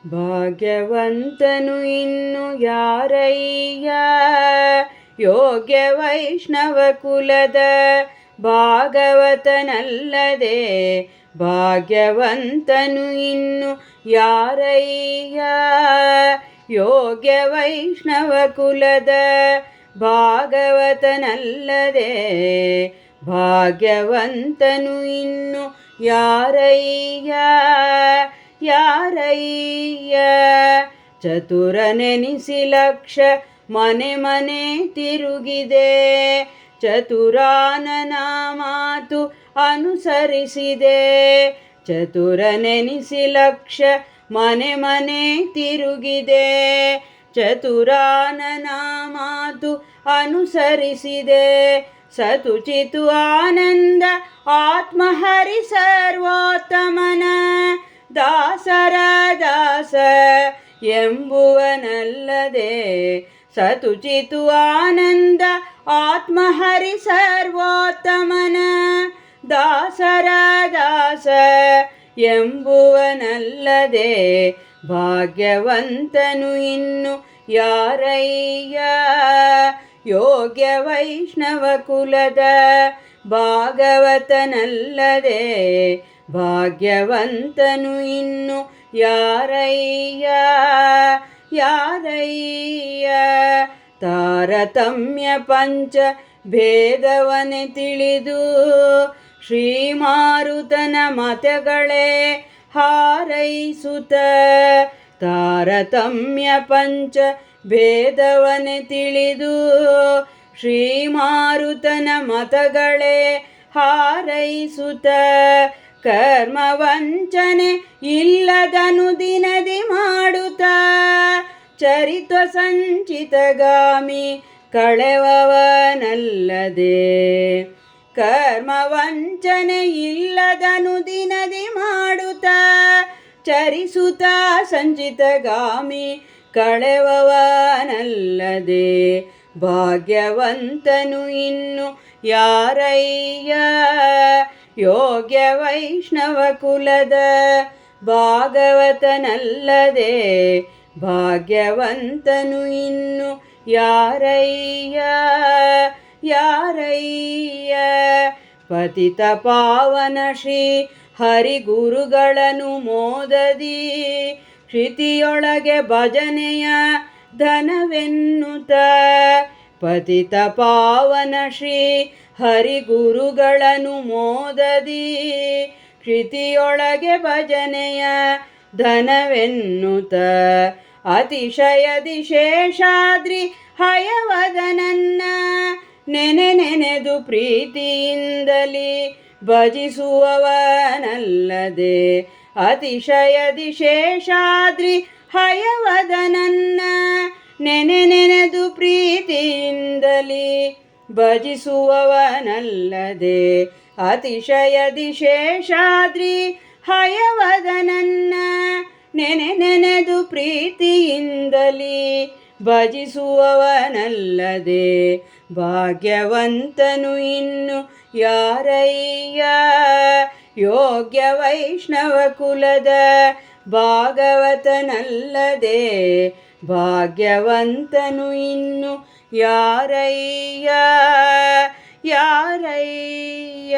ಭಾಗ್ಯವಂತನು ಇನ್ನು ಯಾರಯ್ಯ, ಯೋಗ್ಯ ವೈಷ್ಣವ ಕುಲದ ಭಾಗವತನಲ್ಲದೆ. ಭಾಗ್ಯವಂತನು ಇನ್ನು ಯಾರಯ್ಯ, ಯೋಗ್ಯ ವೈಷ್ಣವ ಕುಲದ ಭಾಗವತನಲ್ಲದೆ. ಭಾಗ್ಯವಂತನು ಇನ್ನು ಯಾರಯ್ಯ, ಯಾರಯ್ಯ. ಚತುರನೆನಿಸಿ ಲಕ್ಷ ಮನೆ ಮನೆ ತಿರುಗಿದೆ, ಚತುರಾನನ ಮಾತು ಅನುಸರಿಸಿದೆ. ಚತುರನೆನಿಸಿ ಲಕ್ಷ ಮನೆ ಮನೆ ತಿರುಗಿದೆ, ಚತುರಾನನ ಮಾತು ಅನುಸರಿಸಿದೆ. ಸತುಚಿತು ಆನಂದ ಆತ್ಮಹರಿ ಸರ್ವೋತ್ತಮನ ದಾಸರ ದಾಸ ಎಂಬುವನಲ್ಲದೆ. ಸತುಚಿತು ಆನಂದ ಆತ್ಮಹರಿ ಸರ್ವೋತ್ತಮನ ದಾಸರ ದಾಸ ಎಂಬುವನಲ್ಲದೆ. ಭಾಗ್ಯವಂತನು ಇನ್ನು ಯಾರಯ್ಯ, ಯೋಗ್ಯ ವೈಷ್ಣವ ಕುಲದ ಭಾಗವತನಲ್ಲದೆ. ಭಾಗ್ಯವಂತನು ಇನ್ನು ಯಾರಯ್ಯ, ಯಾರಯ್ಯ. ತಾರತಮ್ಯ ಪಂಚ ಭೇದವನೆ ತಿಳಿದು ಶ್ರೀಮಾರುತನ ಮತಗಳೇ ಹಾರೈಸುತ್ತ. ತಾರತಮ್ಯ ಪಂಚ ಭೇದವನೆ ತಿಳಿದು ಶ್ರೀಮಾರುತನ ಮತಗಳೇ ಹಾರೈಸುತ್ತ. ಕರ್ಮ ವಂಚನೆ ಇಲ್ಲದನು ದಿನದಿ ಮಾಡುತ್ತ, ಚರಿತ್ವ ಸಂಚಿತಗಾಮಿ ಕಳೆವವನಲ್ಲದೆ. ಕರ್ಮ ವಂಚನೆ ಇಲ್ಲದನು ದಿನದಿ ಮಾಡುತ್ತ, ಚರಿಸುತ್ತ ಸಂಚಿತಗಾಮಿ ಕಳೆವವನಲ್ಲದೆ. ಭಾಗ್ಯವಂತನು ಇನ್ನು ಯಾರಯ್ಯ, ಯೋಗ್ಯ ವೈಷ್ಣವ ಕುಲದ ಭಾಗವತನಲ್ಲದೆ. ಭಾಗ್ಯವಂತನು ಇನ್ನು ಯಾರಯ್ಯ, ಯಾರಯ್ಯ. ಪತಿತ ಪಾವನ ಶ್ರೀ ಹರಿಗುರುಗಳನ್ನು ಮೋದದಿ, ಕ್ಷಿತಿಯೊಳಗೆ ಭಜನೆಯ ಧನವೆನ್ನುತ್ತ. ಪತಿತ ಪಾವನ ಶ್ರೀ ಹರಿಗುರುಗಳನ್ನು ಮೋದದಿ, ಕ್ಷಿತಿಯೊಳಗೆ ಭಜನೆಯ ಧನವೆನ್ನುತ್ತ. ಅತಿಶಯದಿ ಶೇಷಾದ್ರಿ ಹಯವದನನ್ನ ನೆನೆದು ಪ್ರೀತಿಯಿಂದಲಿ ಭಜಿಸುವವನಲ್ಲದೆ. ಅತಿಶಯದಿ ಶೇಷಾದ್ರಿ ಹಯವದನನ್ನ ನೆನೆದು ಪ್ರೀತಿಯಿಂದಲಿ ಭಜಿಸುವವನಲ್ಲದೆ. ಅತಿಶಯದಿ ಶೇಷಾದ್ರಿ ಹಯವದನನ್ನ ನೆನೆದು ಪ್ರೀತಿಯಿಂದಲಿ ಭಜಿಸುವವನಲ್ಲದೆ. ಭಾಗ್ಯವಂತನು ಇನ್ನು ಯಾರಯ್ಯ, ಯೋಗ್ಯ ವೈಷ್ಣವ ಕುಲದ ಭಾಗವತನಲ್ಲದೆ. ಭಾಗ್ಯವಂತನು ಇನ್ನು ಯಾರಯ್ಯ, ಯಾರಯ್ಯ.